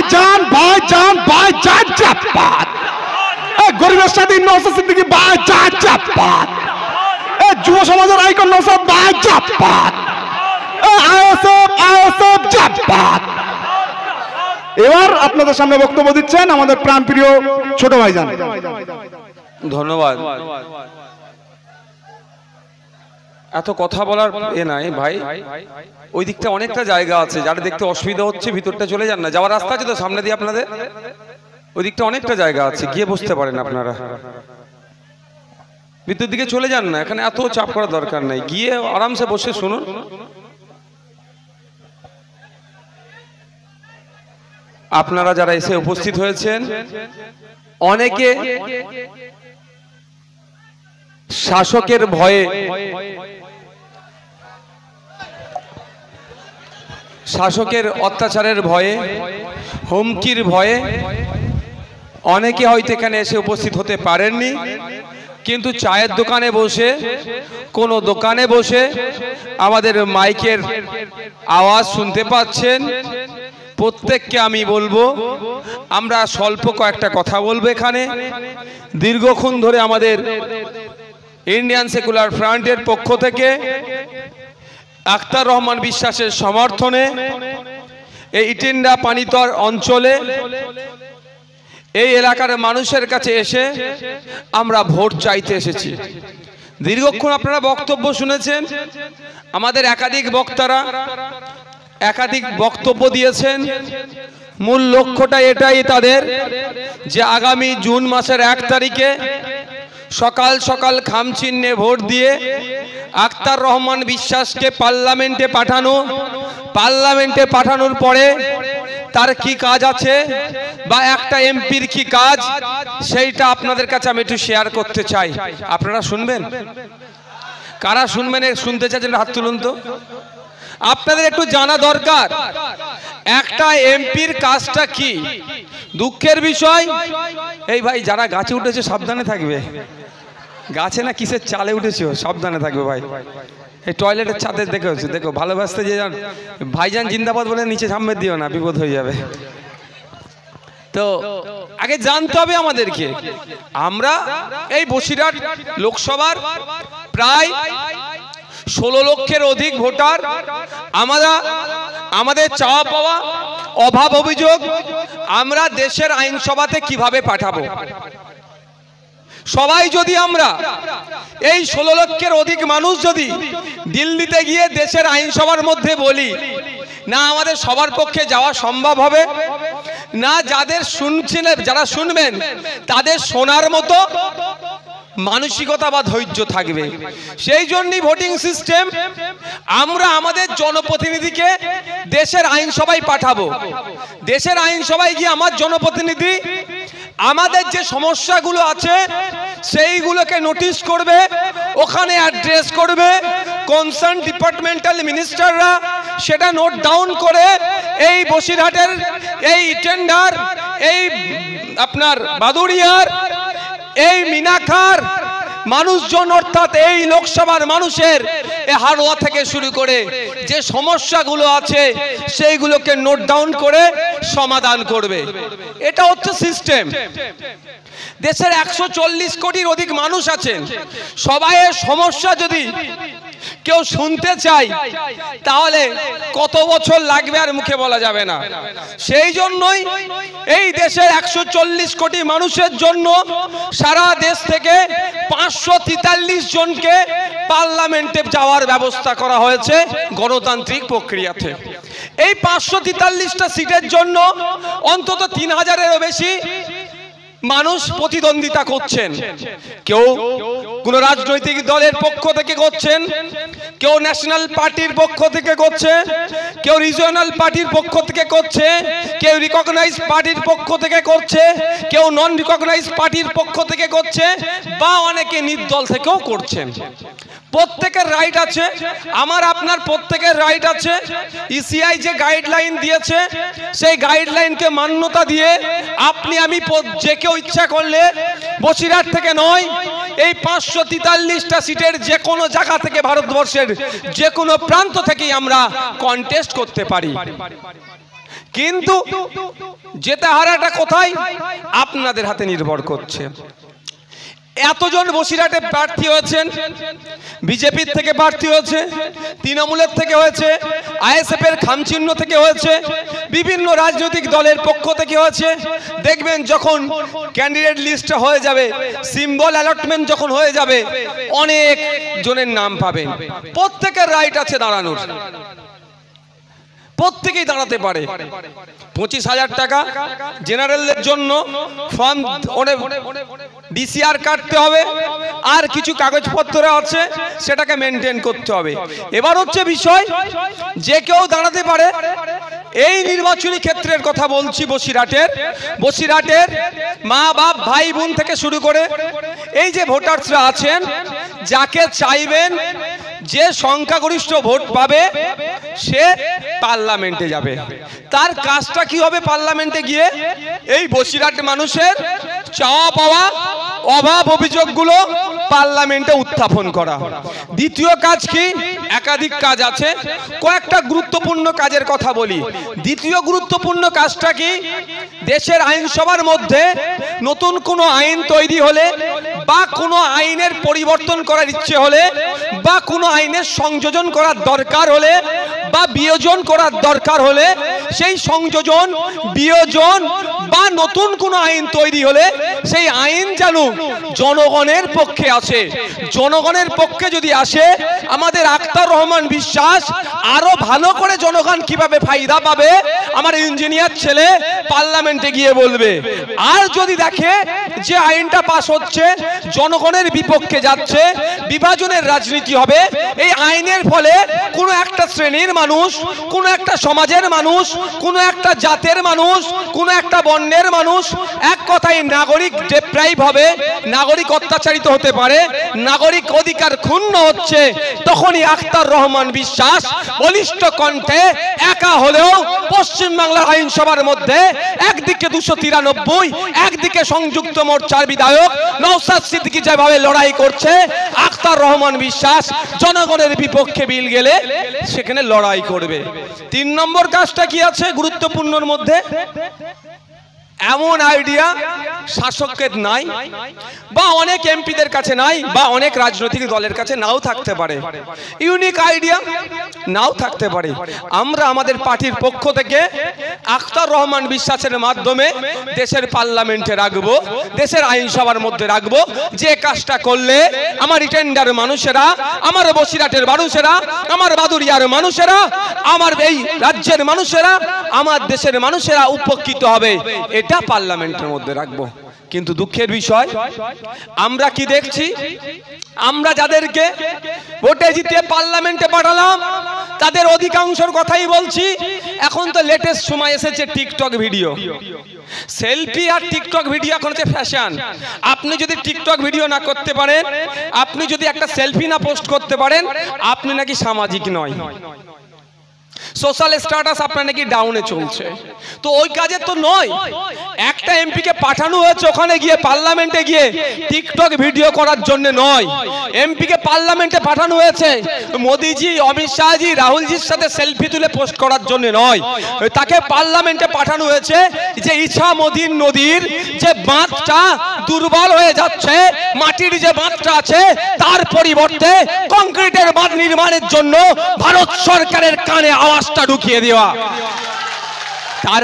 ভাইজান ভাইজান ভাইজান জাপাত, গরিবের স্বাধীন নওশাদ সিদ্দিকী ভাইজান জাপাত, যুব সমাজের আইকন নওশাদ ভাই জাপাত, আইএসএফ আইএসএফ জাপাত। এবার আপনাদের সামনে বক্তব্য দিচ্ছেন আমাদের প্রাণপ্রিয় ছোট ভাইজান। ধন্যবাদ। এত কথা বলার নাই ভাই, ওই দিকটা অনেকটা জায়গা আছে, যারা দেখতে অসুবিধা হচ্ছে ভিতরটা চলে যান না, যাওয়ার রাস্তা আছে তো সামনে দিয়ে আপনাদের, ওই দিকটা অনেকটা জায়গা আছে, গিয়ে বসতে পারেন আপনারা, ভিতর দিকে চলে যান না, এখানে এত চাপ করার দরকার নাই, গিয়ে আরামসে বসে শুনুন। আপনারা যারা এসে উপস্থিত হয়েছেন, অনেকে শাসকের ভয়ে, শাসকের অত্যাচারের ভয়ে, হুমকির ভয়ে অনেকে হয়তো এখানে এসে উপস্থিত হতে পারেননি, কিন্তু চায়ের দোকানে বসে, কোনো দোকানে বসে আমাদের মাইকের আওয়াজ শুনতে পাচ্ছেন। প্রত্যেককে আমি বলবো, আমরা স্বল্প কয়েকটা কথা বলবো এখানে। দীর্ঘক্ষণ ধরে আমাদের ইন্ডিয়ান সেকুলার ফ্রন্টের পক্ষ থেকে আখতার রহমান বিশ্বাসের সমর্থনে এই ইটিন্ডা পানিতর অঞ্চলে এই এলাকার মানুষের কাছে এসে আমরা ভোট চাইতে এসেছি। দীর্ঘক্ষণ আপনারা বক্তব্য শুনেছেন, আমাদের একাধিক বক্তারা একাধিক বক্তব্য দিয়েছেন। মূল লক্ষ্যটা এটাই তাদের যে আগামী জুন মাসের 1 তারিখে সকাল সকাল খামচিহ্নে ভোট দিয়ে আখতার রহমান বিশ্বাসকে পার্লামেন্টে পাঠানো, পার্লামেন্টে পাঠানোর পরে তার কি কাজ আছে বা একটা এমপির কি কাজ, সেইটা আপনাদের কাছে আমি একটু শেয়ার করতে চাই। আপনারা শুনবেন? কারা শুনবেন, শুনতে চাইছেন হাত তুলুন তো। আপনাদের একটু জানা দরকার একটা এমপির কাজটা কি। দুঃখের বিষয়, এই ভাই যারা গাছে উঠেছে সাবধানে থাকবে, গাছে না কিসের চালে উঠেছো সাবধানে থাকবে ভাই। এই টয়লেটের ছাদে দেখেছো, দেখো ভালোবাসতে যে ভাইজান জিন্দাবাদ বলে নিচে সামনে দিও না, বিপদ হয়ে যাবে। তো আগে জানতে হবে আমাদেরকে, আমরা এই বসিরহাট লোকসভার প্রায় 16 লক্ষের অধিক ভোটার। আমরা আমাদের চাওয়া পাওয়া, অভাব অভিযোগ আমরা দেশের আইনসভাতে কিভাবে পাঠাবো। সবাই যদি আমরা এই 16 লক্ষের অধিক মানুষ যদি দিল্লিতে গিয়ে দেশের আইনসভার মধ্যে বলি না, আমাদের সবার পক্ষে যাওয়া সম্ভব হবে না। যাদের শুনছেন, যারা শুনবেন তাদের শোনার মতো মানসিকতা বা ধৈর্য থাকবে। সেই জন্যই ভোটিং সিস্টেম, আমরা আমাদের জনপ্রতিনিধিকে দেশের আইনসভায় পাঠাবো। দেশের আইনসভায় গিয়ে আমার জনপ্রতিনিধি আমাদের যে সমস্যাগুলো আছে সেইগুলোকে নোটিশ করবে, ওখানে অ্যাড্রেস করবে। কনসার্ন ডিপার্টমেন্টাল মিনিস্টাররা সেটা নোট ডাউন করে এই বসিরহাটের, এই ইটেন্ডার, এই আপনার বাদুড়িয়ার, এই মিনাখার মানুষজন, অর্থাৎ এই লোকসভার মানুষের হাড়োয়া থেকে শুরু করে যে সমস্যাগুলো আছে সেইগুলোকে নোট ডাউন করে সমাধান করবে। এটা হচ্ছে সিস্টেম। দেশের 140 কোটির অধিক মানুষ আছেন, সবাইয়ের সমস্যা যদি কেউ শুনতে চাই তাহলে কত বছর লাগবে আর মুখে বলা যাবে না। সেই জন্যই এই দেশের 140 কোটি মানুষের জন্য সারা দেশ থেকে 543 জনকে পার্লামেন্টে যাওয়ার ব্যবস্থা করা হয়েছে গণতান্ত্রিক প্রক্রিয়াতে। এই 543টা সিটের জন্য অন্তত 3000-এরও বেশি মানুষ প্রতিদ্বন্দ্বিতা করছেন। কেউ কোন রাজনৈতিক দলের পক্ষ থেকে করছেন, কেউ ন্যাশনাল পার্টির পক্ষ থেকে করছে, কেউ রিজিওনাল পার্টির পক্ষ থেকে করছে, কেউ রিকগনাইজ পার্টির পক্ষ থেকে করছে, কেউ নন রিকগনাইজ পার্টির পক্ষ থেকে করছে, বা অনেকে নির্দল থেকেও করছেন। প্রত্যেকের রাইট আছে, আমার আপনার প্রত্যেকের রাইট আছে। ইসিআই যে গাইডলাইন দিয়েছে সেই গাইডলাইনকে মান্যতা দিয়ে আপনি আমি যে কেউ ইচ্ছা করলে বসিরহাট থেকে নয়, এই 543টা সিটের যে কোনো জায়গা থেকে ভারতবর্ষের যে কোনো প্রান্ত থেকেই আমরা কন্টেস্ট করতে পারি। কিন্তু যেতে হারাটা কোথায় আপনাদের হাতে নির্ভর করছে। এতজন বসিরহাটে প্রার্থী হয়েছেন, বিজেপির থেকে প্রার্থী হয়েছে, তৃণমূলের থেকে হয়েছে, আইএসএফ এর খামচিহ্ন থেকে হয়েছে, বিভিন্ন রাজনৈতিক দলের পক্ষ থেকে হয়েছে। দেখবেন যখন ক্যান্ডিডেট লিস্ট হয়ে যাবে, সিম্বল অ্যালটমেন্ট যখন হয়ে যাবে, অনেক জনের নাম পাবেন। প্রত্যেকের রাইট আছে দাঁড়ানোর, প্রত্যেকেই দাঁড়াতে পারে। 25,000 টাকা জেনারেলদের জন্য ফর্ম ডিসিআর কাটতে হবে, আর কিছু কাগজপত্র আছে সেটাকে মেনটেন করতে হবে। এবার হচ্ছে বিষয়, যে কেউ দাঁড়াতে পারে। এই নির্বাচনী ক্ষেত্রের কথা বলছি, বসিরহাটের মা বাপ ভাই বোন থেকে শুরু করে এই যে ভোটারসরা আছেন, যাকে চাইবেন যে সংখ্যাগরিষ্ঠ ভোট পাবে সে পার্লামেন্টে যাবে। তার কাজটা কি হবে? পার্লামেন্টে গিয়ে এই বসিরহাট মানুষের চাওয়া পাওয়া অভাব অভিযোগগুলো পার্লামেন্টে উত্থাপন করা। দ্বিতীয় কাজ কি? একাধিক কাজ আছে, কয়েকটা গুরুত্বপূর্ণ কাজের কথা বলি। দ্বিতীয় গুরুত্বপূর্ণ কাজটা কি? দেশের আইনসভার মধ্যে নতুন কোনো আইন তৈরি হলে বা কোনো আইনের পরিবর্তন করার ইচ্ছে হলে বা কোনো আইনের সংযোজন করার দরকার হলে বা বিয়োজন করার দরকার হলে, সেই সংযোজন বিয়োজন বা নতুন কোনো আইন তৈরি হলে সেই আইন যেন জনগণের পক্ষে আসে। জনগণের পক্ষে যদি আসে, আমাদের আখতার রহমান বিশ্বাস আরো ভালো করে জনগণ কিভাবে ফায়দা পাবে আমার ইঞ্জিনিয়ার ছেলে পার্লামেন্টে গিয়ে বলবে। আর যদি দেখে যে আইনটা পাস হচ্ছে জনগণের বিপক্ষে যাচ্ছে, বিভাজনের রাজনীতি হবে, এই আইনের ফলে কোনো একটা শ্রেণীর মানুষ, কোনো একটা সমাজের মানুষ, কোনো একটা জাতের মানুষ, কোনো একটা বর্ণের মানুষ, এক কথায় নাগরিক ডেপ্রাইভ হবে, নাগরিক অত্যাচারিত হতে পারে, নাগরিক অধিকার ক্ষুণ্ণ হচ্ছে, তখনই আখতার রহমান বিশ্বাস বলিষ্ঠ কণ্ঠে একা হলেও পশ্চিমবাংলার আইনসভার মধ্যে একদিকে 293, একদিকে সংযুক্ত মোর্চার বিধায়ক নওশাদ সিদ্দিকী যেভাবে লড়াই করছে, আখতার রহমান বিশ্বাস জনগণের বিপক্ষে বিল গেলে সেখানে লড়াই করবে। 3 নম্বর কাজটা কি আছে গুরুত্বপূর্ণর মধ্যে? এমন আইডিয়া শাসকের নাই, বা অনেক এমপিদের কাছে নাই, বা অনেক রাজনৈতিক দলের কাছে নাও থাকতে পারে। ইউনিক আইডিয়া নাও থাকতে পারে। আমরা আমাদের পার্টির পক্ষ থেকে আখতার রহমান বিশ্বাসের মাধ্যমে দেশের পার্লামেন্টে রাখবো, দেশের আইনসভার মধ্যে রাখবো, যে কাজটা করলে আমার রিটেন্ডার মানুষেরা, আমার বসিরহাটের মানুষেরা, আমার বাদুরিয়ার মানুষেরা, আমার এই রাজ্যের মানুষেরা, আমার দেশের মানুষেরা উপকৃত হবে, এটা পার্লামেন্টের মধ্যে রাখবো। কিন্তু দুঃখের বিষয়, আমরা কি দেখছি? আমরা যাদেরকে ভোটে জিতে পার্লামেন্টে পাঠালাম তাদের অধিকাংশের কথাই বলছি, এখন তো লেটেস্ট সময় এসেছে টিকটক ভিডিও, সেলফি আর টিকটক ভিডিও এখন হচ্ছে ফ্যাশন। আপনি যদি টিকটক ভিডিও না করতে পারেন, আপনি যদি একটা সেলফি না পোস্ট করতে পারেন, আপনি নাকি সামাজিক নয়, সোশ্যাল স্ট্যাটাস আপনার নাকি ডাউনে চলছে। তো ওই কাজে তো নয়। একটা এমপিকে পাঠানো হয়েছে ওখানে গিয়ে, পার্লামেন্টে গিয়ে টিকটক ভিডিও করার জন্য নয়। এমপিকে পার্লামেন্টে পাঠানো হয়েছে মোদিজি, অমিত শাহজি, রাহুলজির সাথে সেলফি তুলে পোস্ট করার জন্য নয়। তাকে পার্লামেন্টে পাঠানো হয়েছে যে ইছামতি নদীর যে বাঁধটা দুর্বল হয়ে যাচ্ছে, মাটির যে বাঁধটা আছে তার পরিবর্তে কংক্রিটের বাঁধ নির্মাণের জন্য ভারত সরকারের কানে আওয়াজটা ঢুকিয়ে দেওয়া। তার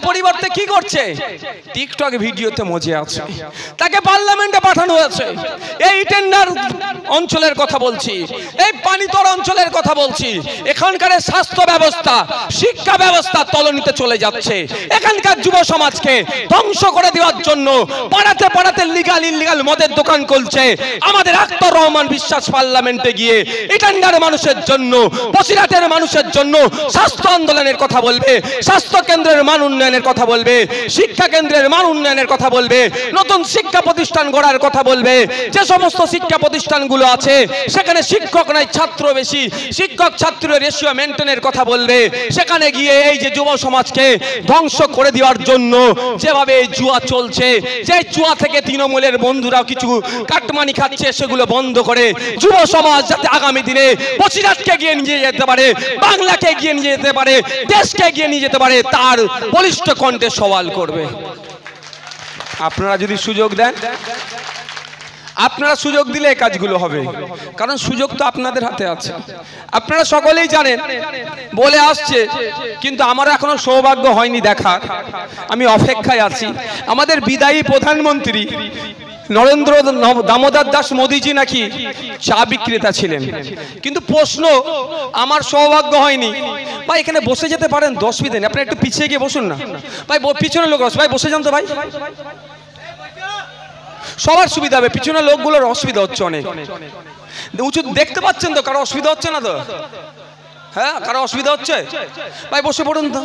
পরিবর্তে কি করছে? টিকটক ভিডিওতে মজে আছে। তাকে পার্লামেন্টে পাঠানো হয়েছে। এই টেন্ডার অঞ্চলের কথা বলছি, এই পানিতর অঞ্চলের কথা বলছি। এখানকার স্বাস্থ্য ব্যবস্থা, শিক্ষা ব্যবস্থা তলানিতে চলে যাচ্ছে। এখানকার যুব সমাজকে ধ্বংস করে দেওয়ার জন্য পাড়াতে পাড়াতে লিগাল ইলিগাল মদের দোকান খুলছে। আমাদের আখতার রহমান বিশ্বাস পার্লামেন্টে গিয়ে এখানকার মানুষের জন্য, বসিরহাটের মানুষের জন্য স্বাস্থ্য আন্দোলনের কথা বলবে, স্বাস্থ্য কেন্দ্রের মানুষ উন্নয়নের কথা বলবে, শিক্ষা কেন্দ্রের মান উন্নয়নের কথা বলবে, নতুন শিক্ষা প্রতিষ্ঠান গড়ার কথা বলবে। যে সমস্ত শিক্ষা প্রতিষ্ঠানগুলো আছে সেখানে শিক্ষক নাই ছাত্র বেশি, শিক্ষক ছাত্রের রেশিও মেনটেনের কথা বলবে। সেখানে গিয়ে এই যে যুব সমাজকে ধ্বংস করে দেওয়ার জন্য যেভাবে জুয়া চলছে, যে জুয়া থেকে তৃণমূলের বন্ধুরাও কিছু কাটমানি খাচ্ছে, সেগুলো বন্ধ করে যুব সমাজ যাতে আগামী দিনে বসিরহাটকে এগিয়ে নিয়ে যেতে পারে, বাংলাকে এগিয়ে নিয়ে যেতে পারে, দেশকে এগিয়ে নিয়ে যেতে পারে, তার বলিষ্ঠ কণ্ঠে সওয়াল করবে। আপনারা যদি সুযোগ দেন, আপনারা সুযোগ দিলে এই কাজগুলো হবে, কারণ সুযোগ তো আপনাদের হাতে আছে। আপনারা সকলেই জানেন, বলে আসছে, কিন্তু আমার এখনো সৌভাগ্য হয়নি দেখার, আমি অপেক্ষায় আছি। আমাদের বিদায়ী প্রধানমন্ত্রী নরেন্দ্র দামোদর দাস মোদীজি নাকি চা বিক্রেতা ছিলেন, কিন্তু প্রশ্ন আমার সৌভাগ্য হয়নি। ভাই এখানে বসে যেতে পারেন, 10 অসুবিধা নেই, আপনি একটু পিছিয়ে গিয়ে বসুন না ভাই, পিছনে লোক আছে ভাই, বসে যান তো ভাই, সবার সুবিধা হবে। পিছনে লোকগুলোর অসুবিধা হচ্ছে অনেক, উঁচু দেখতে পাচ্ছেন তো, কারো অসুবিধা হচ্ছে না তো? হ্যাঁ, কারো অসুবিধা হচ্ছে? ভাই বসে পড়ুন তো।